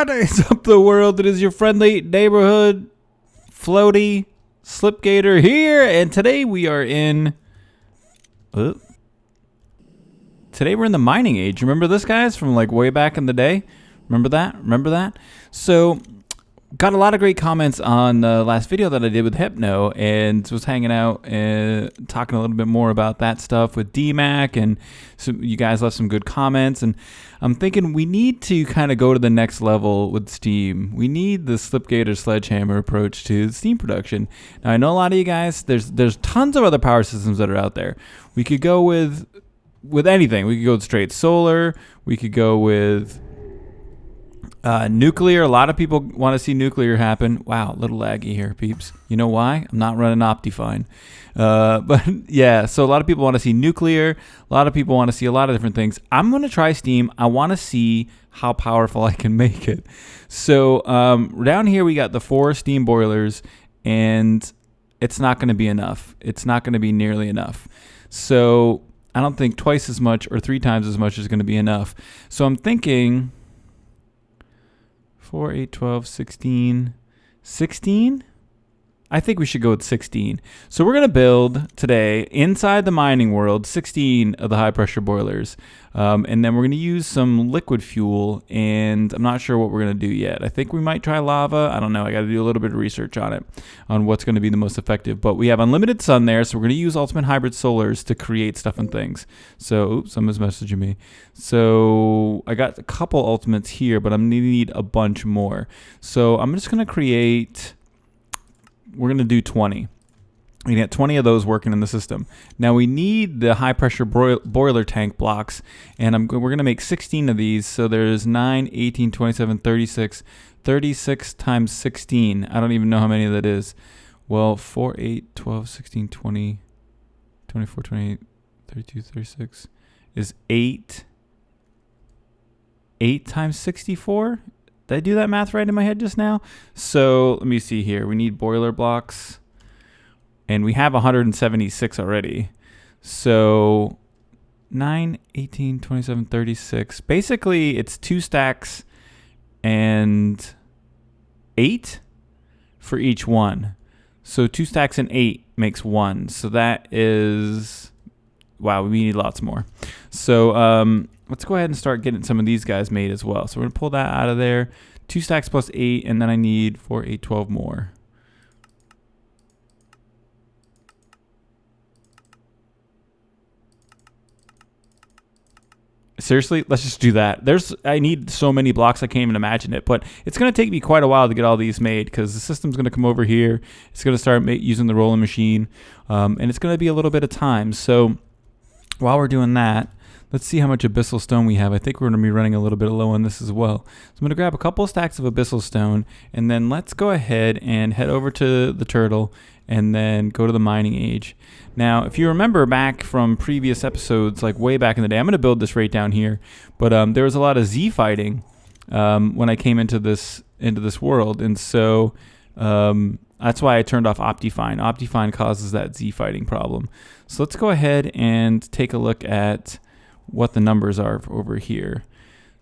What is up, the world? It is your friendly neighborhood floaty slipgator here, and today we are in. Today we're in the mining age. Remember this, guys, from like way back in the day? Remember that? Remember that? So, got a lot of great comments on the last video that I did with Hypno, and was hanging out and talking a little bit more about that stuff with DMAC, and so you guys left some good comments, and I'm thinking we need to kind of go to the next level with Steam. We need the Slipgator Sledgehammer approach to Steam production. Now, I know a lot of you guys, there's tons of other power systems that are out there. We could go with anything. We could go with straight solar. We could go with nuclear. A lot of people want to see nuclear happen. Wow, a little laggy here, peeps. You know why? I'm not running Optifine. But yeah, so a lot of people want to see nuclear. A lot of people want to see a lot of different things. I'm going to try Steam. I want to see how powerful I can make it. So down here we got the 4 steam boilers, and it's not going to be enough. It's not going to be nearly enough. So I don't think twice as much or 3 times as much is going to be enough. So I'm thinking 4, 8, 12, 16. 16? I think we should go with 16. So we're going to build today, inside the mining world, 16 of the high pressure boilers. And then we're going to use some liquid fuel, and I'm not sure what we're going to do yet. I think we might try lava. I don't know. I got to do a little bit of research on it, on what's going to be the most effective. But we have unlimited sun there, so we're going to use ultimate hybrid solars to create stuff and things. So, oops, someone's messaging me. So I got a couple ultimates here, but I'm going to need a bunch more. So I'm just going to create... We're going to do 20. We get 20 of those working in the system. Now we need the high pressure boiler tank blocks, and we're going to make 16 of these. So there's 9, 18, 27, 36. 36 times 16. I don't even know how many that is. Well, 4, 8, 12, 16, 20, 24, 28, 32, 36 is 8. 8 times 64? Did I do that math right in my head just now? So let me see here. We need boiler blocks, and we have 176 already. So 9, 18, 27, 36. Basically, it's 2 stacks and 8 for each one. So 2 stacks and 8 makes 1. So that is, wow, we need lots more. So let's go ahead and start getting some of these guys made as well. So we're going to pull that out of there. 2 stacks plus 8, and then I need 4, 8, 12 more. Seriously, let's just do that. I need so many blocks, I can't even imagine it. But it's going to take me quite a while to get all these made, because the system's going to come over here. It's going to start using the rolling machine, and it's going to be a little bit of time. So while we're doing that, let's see how much abyssal stone we have. I think we're going to be running a little bit low on this as well. So I'm going to grab a couple of stacks of abyssal stone, and then let's go ahead and head over to the turtle and then go to the mining age. Now, if you remember back from previous episodes, like way back in the day, I'm going to build this right down here, but there was a lot of Z fighting when I came into this world, and so that's why I turned off Optifine. Optifine causes that Z fighting problem. So let's go ahead and take a look at what the numbers are over here.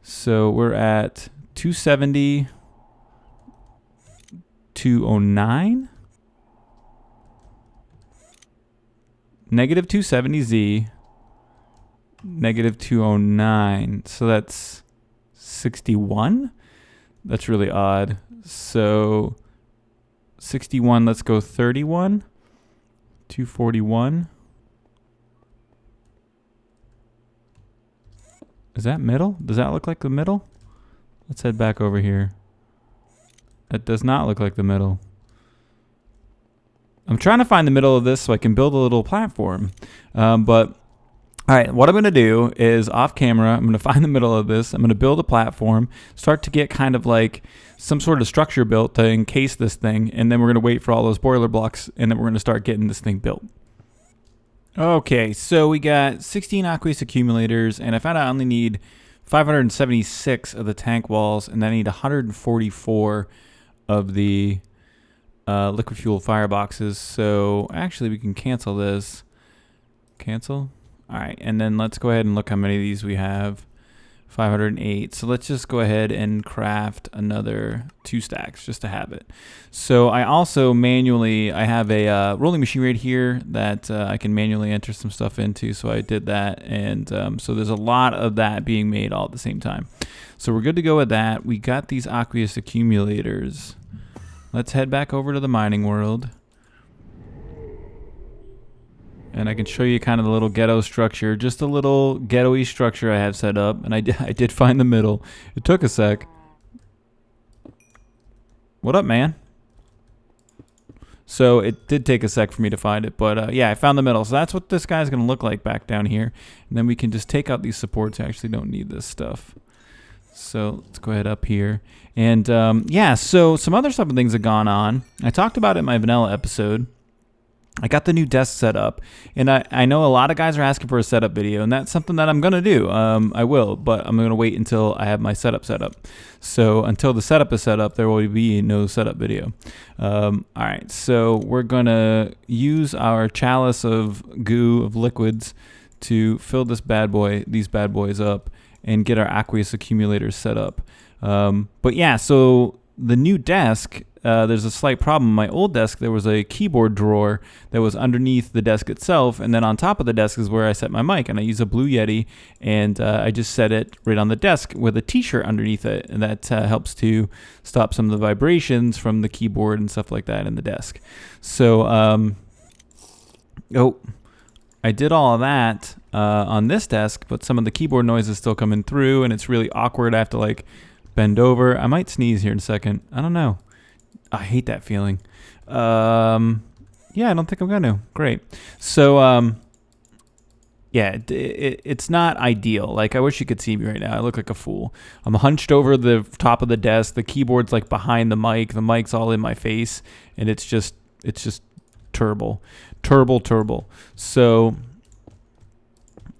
So we're at 270, 209, negative 270Z, negative 209. So that's 61. That's really odd. So 61, let's go 31, 241. Is that middle? Does that look like the middle? Let's head back over here. It does not look like the middle. I'm trying to find the middle of this so I can build a little platform. But, all right, what I'm going to do is off camera, I'm going to find the middle of this. I'm going to build a platform, start to get kind of like some sort of structure built to encase this thing, and then we're going to wait for all those boiler blocks, and then we're going to start getting this thing built. Okay, so we got 16 aqueous accumulators, and I found out I only need 576 of the tank walls, and then I need 144 of the liquid fuel fireboxes. So actually we can cancel this. Cancel. All right, and then let's go ahead and look how many of these we have. 508. So let's just go ahead and craft another 2 stacks just to have it. So I also manually, I have a rolling machine right here that I can manually enter some stuff into. So I did that. And so there's a lot of that being made all at the same time. So we're good to go with that. We got these aqueous accumulators. Let's head back over to the mining world. And I can show you kind of the little ghetto structure, just a little ghetto-y structure I have set up. And I did find the middle. It took a sec. What up, man? So it did take a sec for me to find it. But yeah, I found the middle. So that's what this guy's going to look like back down here. And then we can just take out these supports. I actually don't need this stuff. So let's go ahead up here. And yeah, so some other stuff and things have gone on. I talked about it in my vanilla episode. I got the new desk set up, and I know a lot of guys are asking for a setup video, and that's something that I'm going to do. I will, but I'm going to wait until I have my setup set up. So until the setup is set up, there will be no setup video. All right, so we're going to use our chalice of goo, of liquids, to fill these bad boys up and get our aqueous accumulators set up. But yeah, so the new desk, there's a slight problem. My old desk, there was a keyboard drawer that was underneath the desk itself, and then on top of the desk is where I set my mic, and I use a Blue Yeti, and I just set it right on the desk with a t-shirt underneath it, and that helps to stop some of the vibrations from the keyboard and stuff like that in the desk. So, I did all of that on this desk, but some of the keyboard noise is still coming through, and it's really awkward. I have to like bend over. I might sneeze here in a second. I don't know. I hate that feeling. Yeah, I don't think I'm going to. Great. So, yeah, it's not ideal. Like, I wish you could see me right now. I look like a fool. I'm hunched over the top of the desk. The keyboard's like behind the mic. The mic's all in my face, and it's just terrible. So,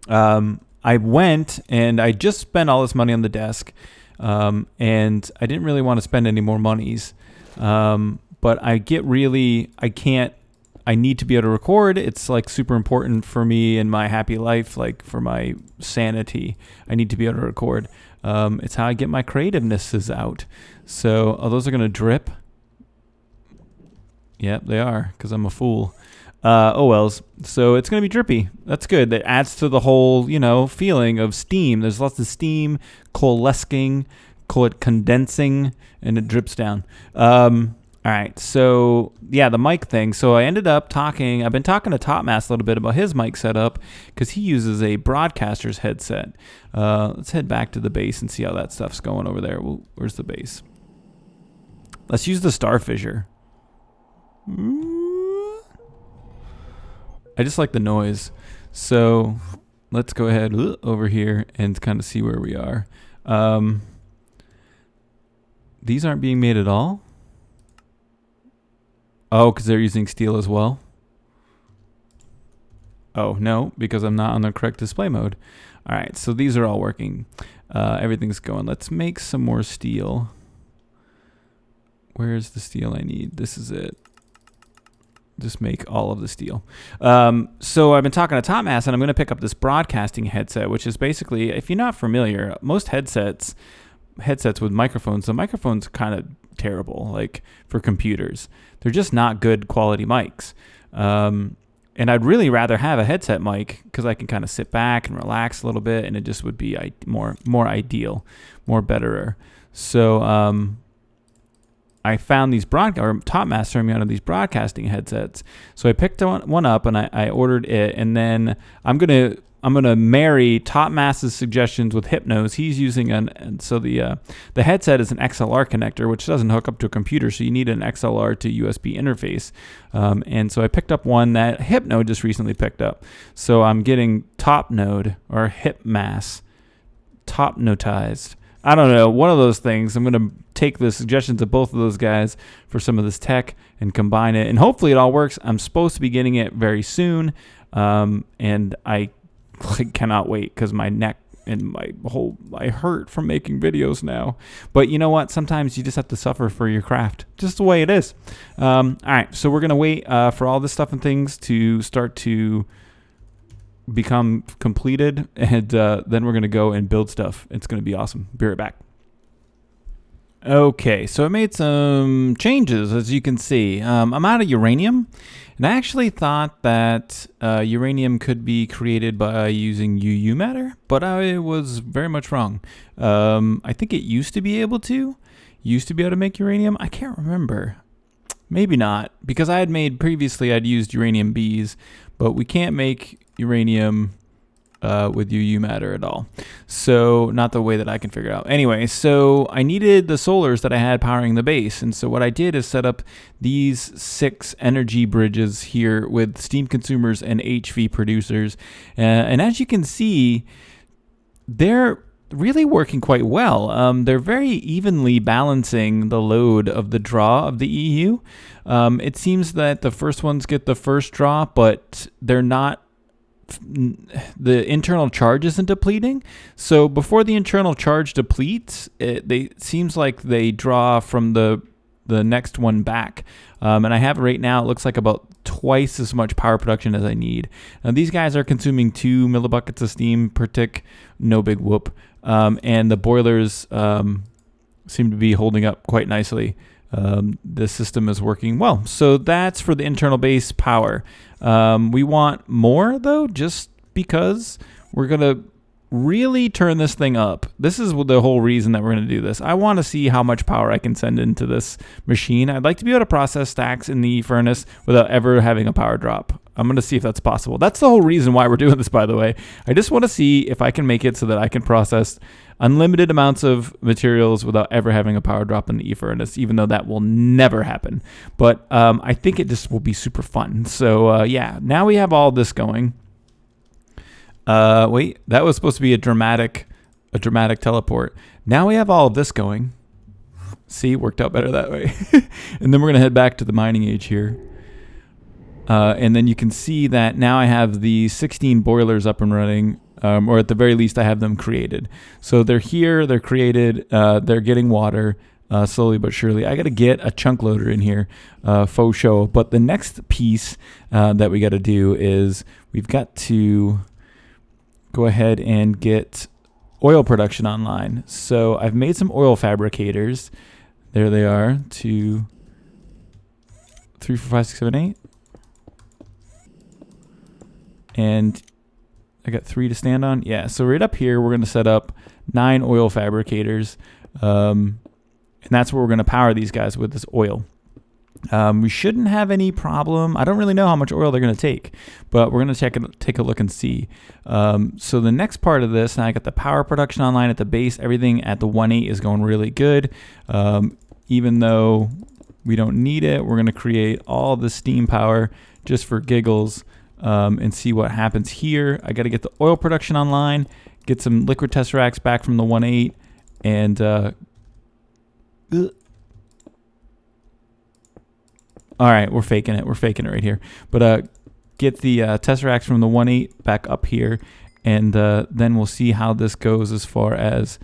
I went and I just spent all this money on the desk, and I didn't really want to spend any more monies. But I need to be able to record. It's like super important for me in my happy life, like for my sanity. I need to be able to record. It's how I get my creativenesses out. So, those are going to drip. Yep, they are, because I'm a fool. Oh wells. So it's going to be drippy. That's good. That adds to the whole, feeling of steam. There's lots of steam, coalescing, condensing, and it drips down. All right. So yeah, the mic thing. So I ended up I've been talking to Topmass a little bit about his mic setup because he uses a broadcaster's headset. Let's head back to the base and see how that stuff's going over there. Where's the base? Let's use the Starfisher. I just like the noise. So let's go ahead over here and kind of see where we are. These aren't being made at all. Oh, because they're using steel as well. Oh, no, because I'm not on the correct display mode. All right, so these are all working. Everything's going. Let's make some more steel. Where's the steel I need? This is it. Just make all of the steel. So I've been talking to Topmass, and I'm going to pick up this broadcasting headset, which is basically, if you're not familiar, most headsets with microphones, the microphones are kind of terrible, like for computers. They're just not good quality mics. And I'd really rather have a headset mic because I can kind of sit back and relax a little bit, and it just would be more ideal, more betterer. So I found these Topmass turned me on to these broadcasting headsets. So I picked one up and I ordered it, and then I'm gonna marry Topmass's suggestions with Hypno's. He's using so the headset is an XLR connector, which doesn't hook up to a computer, so you need an XLR to USB interface. And so I picked up one that Hypno just recently picked up. So I'm getting Topnode or Hypmass, Topnotized. I don't know, one of those things. I'm going to take the suggestions of both of those guys for some of this tech and combine it. And hopefully it all works. I'm supposed to be getting it very soon. And I cannot wait because my neck and I hurt from making videos now. But you know what? Sometimes you just have to suffer for your craft. Just the way it is. All right, so we're going to wait for all this stuff and things to start to become completed, and then we're going to go and build stuff. It's going to be awesome. Be right back. Okay, so I made some changes, as you can see. I'm out of uranium, and I actually thought that uranium could be created by using UU matter, but I was very much wrong. I think it used to be able to make uranium. I can't remember. Maybe not, because I had made previously, I'd used uranium bees, but we can't make uranium with UU matter at all. So not the way that I can figure out. Anyway, so I needed the solars that I had powering the base. And so what I did is set up these 6 energy bridges here with steam consumers and HV producers. And as you can see, they're really working quite well. They're very evenly balancing the load of the draw of the EU. It seems that the first ones get the first draw, but they're not, the internal charge isn't depleting. So before the internal charge depletes, it seems like they draw from the next one back. And I have right now, it looks like about twice as much power production as I need. Now these guys are consuming 2 millibuckets of steam per tick, no big whoop. And the boilers seem to be holding up quite nicely. The system is working well. So that's for the internal base power. We want more though, just because we're going to really turn this thing up. This is the whole reason that we're going to do this. I want to see how much power I can send into this machine. I'd like to be able to process stacks in the furnace without ever having a power drop. I'm going to see if that's possible. That's the whole reason why we're doing this, by the way. I just want to see if I can make it so that I can process unlimited amounts of materials without ever having a power drop in the e-furnace, even though that will never happen. But I think it just will be super fun. So yeah, now we have all this going. Wait, that was supposed to be a dramatic teleport. Now we have all of this going. See, worked out better that way. And then we're going to head back to the mining age here. And then you can see that now I have the 16 boilers up and running, or at the very least I have them created. So they're here, they're created, they're getting water slowly but surely. I got to get a chunk loader in here, faux show. But the next piece that we got to do is we've got to go ahead and get oil production online. So I've made some oil fabricators. There they are, 2, 3, 4, 5, 6, 7, 8. And I got 3 to stand on. Yeah, so right up here, we're going to set up 9 oil fabricators. And that's where we're going to power these guys with this oil. We shouldn't have any problem. I don't really know how much oil they're going to take, but we're going to take a look and see. So the next part of this, now I got the power production online at the base. Everything at the 1.8 is going really good. Even though we don't need it, we're going to create all the steam power just for giggles. And see what happens here. I got to get the oil production online, get some liquid tesseracts back from the 1.8, and all right, we're faking it. We're faking it right here. But get the tesseracts from the 1.8 back up here, and then we'll see how this goes as far as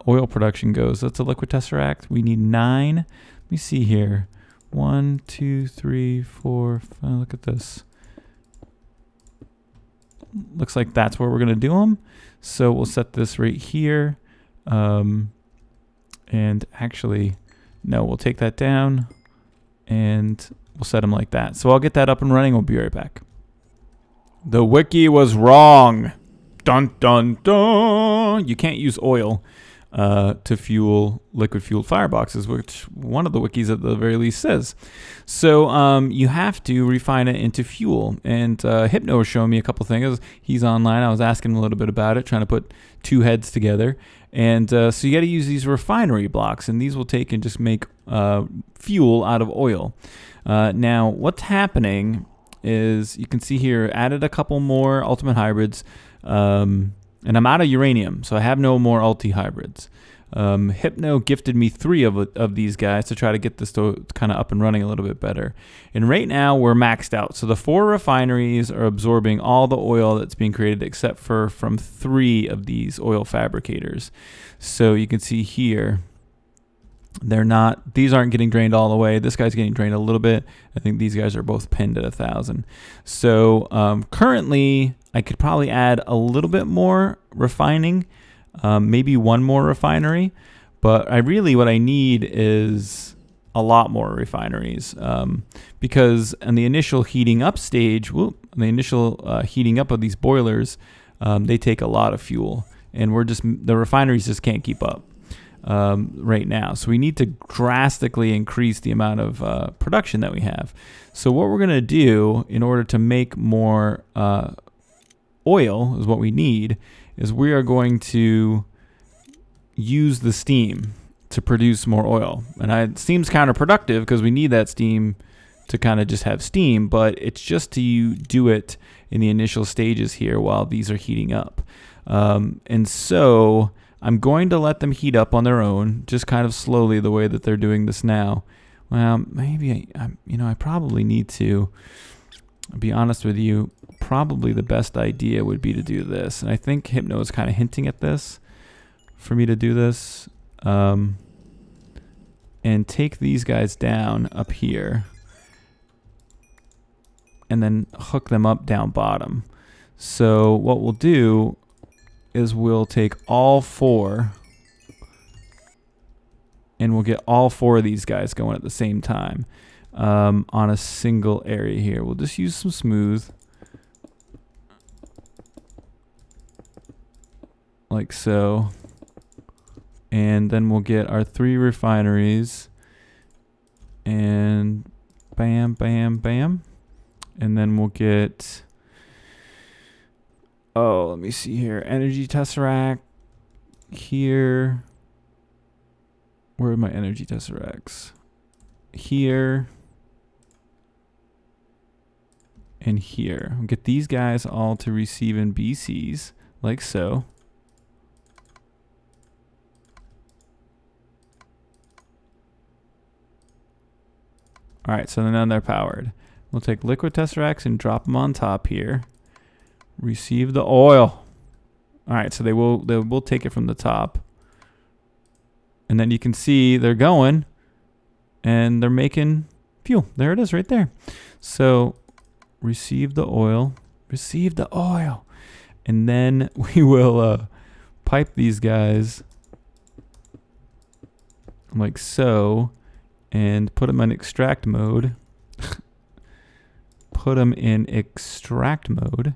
oil production goes. That's a liquid tesseract. We need 9. Let me see here. 1, 2, 3, 4, 5. Look at this. Looks like that's where we're going to do them. So we'll set this right here. And actually, no, we'll take that down and we'll set them like that. So I'll get that up and running. We'll be right back. The wiki was wrong. Dun, dun, dun. You can't use oil to fuel liquid fueled fireboxes, which one of the wikis at the very least says. So you have to refine it into fuel. And Hypno was showing me a couple things. He's online. I was asking him a little bit about it, trying to put 2 heads together. And so you got to use these refinery blocks, and these will take and just make fuel out of oil. Now, what's happening is you can see here, added a couple more ultimate hybrids. And I'm out of uranium, so I have no more ulti hybrids. Hypno gifted me 3 of these guys to try to get this to kind of up and running a little bit better. And right now we're maxed out. So the 4 refineries are absorbing all the oil that's being created except for from 3 of these oil fabricators. So you can see here, these aren't getting drained all the way. This guy's getting drained a little bit. I think these guys are both pinned at 1,000. So currently I could probably add a little bit more refining, maybe one more refinery, but what I need is a lot more refineries, because in the initial heating up stage, heating up of these boilers, they take a lot of fuel, and the refineries just can't keep up right now. So we need to drastically increase the amount of production that we have. So what we're going to do in order to make more oil is what we need is we are going to use the steam to produce more oil. And it seems counterproductive because we need that steam to kind of just have steam, but it's just to do it in the initial stages here while these are heating up. And so I'm going to let them heat up on their own, just kind of slowly the way that they're doing this now. Well, maybe I probably need to, I'll be honest with you, probably the best idea would be to do this. And I think Hypno is kind of hinting at this for me to do this. And take these guys down up here and then hook them up down bottom. So what we'll do is we'll take all 4 and we'll get all 4 of these guys going at the same time on a single area here. We'll just use some smooth like so. And then we'll get our 3 refineries and bam, bam, bam. And then we'll get, let me see here. Energy Tesseract here. Where are my energy Tesseracts? Here. And here. We'll get these guys all to receive in BCs like so. All right, so now they're powered. We'll take liquid tesseracts and drop them on top here. Receive the oil. All right, so they will take it from the top. And then you can see they're going and they're making fuel. There it is right there. So receive the oil. Receive the oil. And then we will pipe these guys like so. And put them in extract mode. Put them in extract mode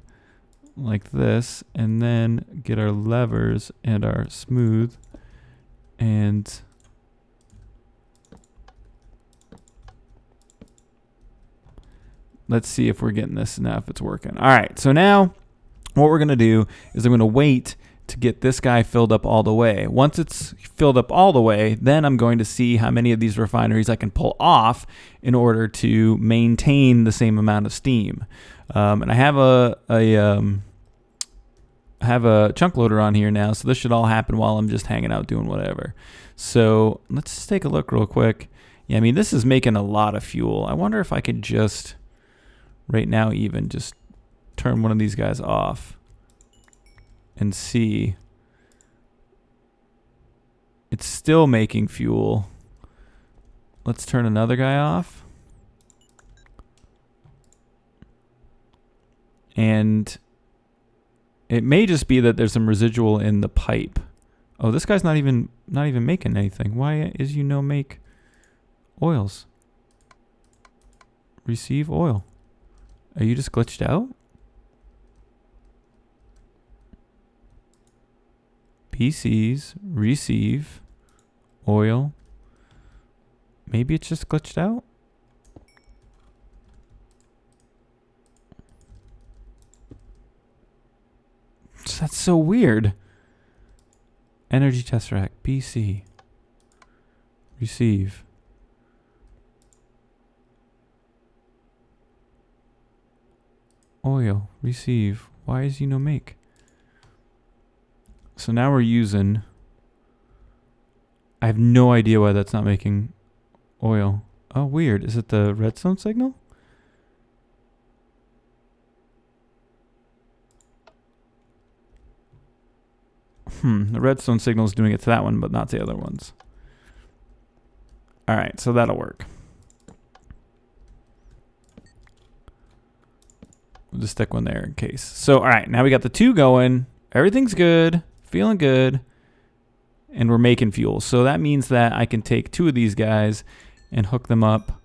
like this. And then get our levers and our smooth. And let's see if we're getting this now, if it's working. All right, so now what we're going to do is I'm going to wait to get this guy filled up all the way. Once it's filled up all the way, then I'm going to see how many of these refineries I can pull off in order to maintain the same amount of steam. And I have a chunk loader on here now, so this should all happen while I'm just hanging out doing whatever. So let's just take a look real quick. Yeah, I mean, this is making a lot of fuel. I wonder if I could just, right now even, just turn one of these guys off and see. It's still making fuel. Let's turn another guy off. And it may just be that there's some residual in the pipe. Oh, this guy's not even making anything. Why is make oils? Receive oil. Are you just glitched out? PCs, receive, oil. Maybe it's just glitched out. That's so weird. Energy Tesseract, PC, receive. Oil, receive. Why is no make? So now we're using, I have no idea why that's not making oil. Oh, weird. Is it the redstone signal? The redstone signal is doing it to that one, but not to the other ones. All right, so that'll work. We'll just stick one there in case. So, all right, now we got the 2 going. Everything's good, feeling good, and we're making fuel. So that means that I can take 2 of these guys and hook them up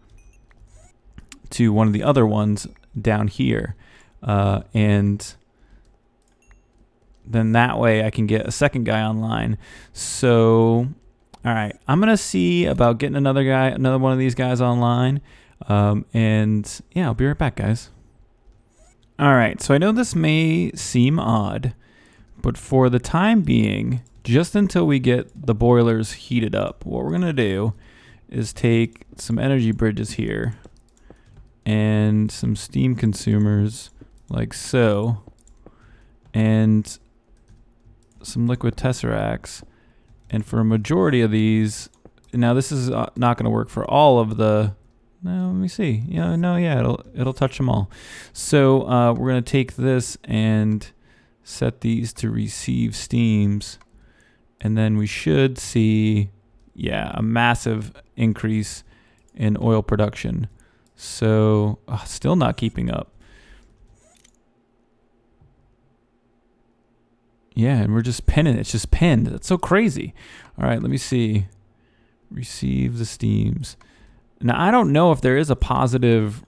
to one of the other ones down here. And then that way I can get a second guy online. So, all right, I'm going to see about getting another one of these guys online. And yeah, I'll be right back, guys. All right, so I know this may seem odd, but for the time being, just until we get the boilers heated up, what we're going to do is take some energy bridges here and some steam consumers like so, and some liquid tesseracts. And for a majority of these, now this is not going to work for all of the, no, let me see. Yeah, no, yeah, it'll touch them all. So we're going to take this and set these to receive steams, and then we should see, yeah, a massive increase in oil production. So still not keeping up. Yeah, and we're just pinning. It's just pinned. That's so crazy. All right, let me see. Receive the steams. Now, I don't know if there is a positive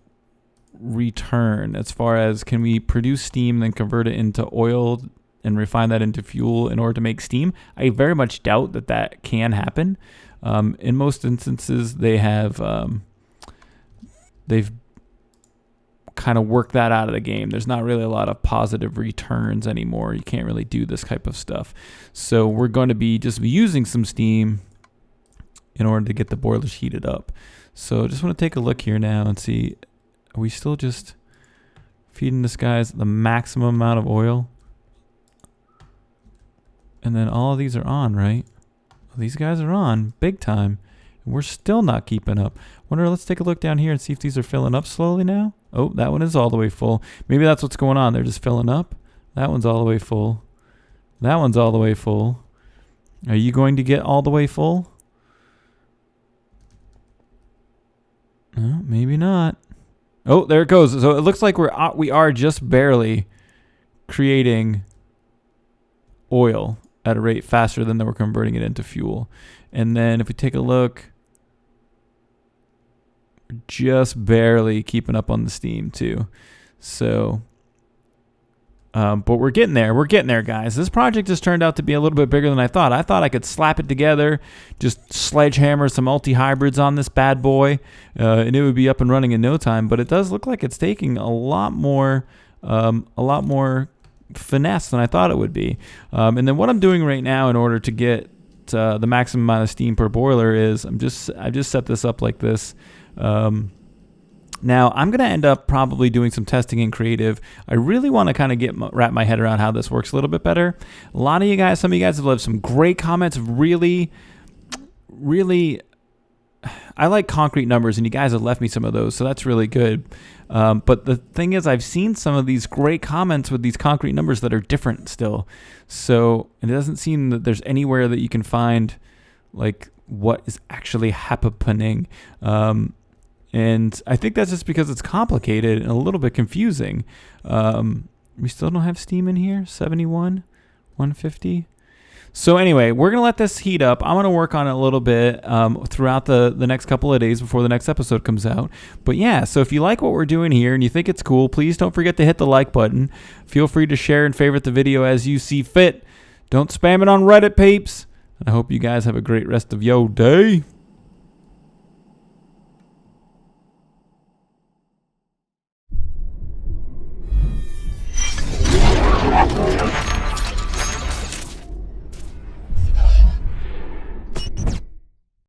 return as far as can we produce steam, then convert it into oil and refine that into fuel in order to make steam. I very much doubt that that can happen. In most instances, they have they've kind of worked that out of the game. There's not really a lot of positive returns anymore. You can't really do this type of stuff. So we're going to be just using some steam in order to get the boilers heated up. So just want to take a look here now and see, are we still just feeding this guy the maximum amount of oil? And then all of these are on, right? Well, these guys are on big time. And we're still not keeping up. Wonder, let's take a look down here and see if these are filling up slowly now. Oh, that one is all the way full. Maybe that's what's going on. They're just filling up. That one's all the way full. That one's all the way full. Are you going to get all the way full? No, maybe not. Oh, there it goes. So it looks like we are just barely creating oil at a rate faster than we're converting it into fuel. And then if we take a look, we're just barely keeping up on the steam too. So, but we're getting there. We're getting there, guys. This project has turned out to be a little bit bigger than I thought. I thought I could slap it together, just sledgehammer some multi-hybrids on this bad boy, and it would be up and running in no time. But it does look like it's taking a lot more finesse than I thought it would be. And then what I'm doing right now in order to get the maximum amount of steam per boiler is I've just set this up like this. Now I'm going to end up probably doing some testing in creative. I really want to kind of wrap my head around how this works a little bit better. A lot of you guys, some of you guys have left some great comments. Really, I like concrete numbers, and you guys have left me some of those, so that's really good. But the thing is, I've seen some of these great comments with these concrete numbers that are different still. So it doesn't seem that there's anywhere that you can find like what is actually happening. And I think that's just because it's complicated and a little bit confusing. We still don't have steam in here. 71, 150. So anyway, we're going to let this heat up. I'm going to work on it a little bit throughout the next couple of days before the next episode comes out. But yeah, so if you like what we're doing here and you think it's cool, please don't forget to hit the like button. Feel free to share and favorite the video as you see fit. Don't spam it on Reddit, peeps. And I hope you guys have a great rest of your day.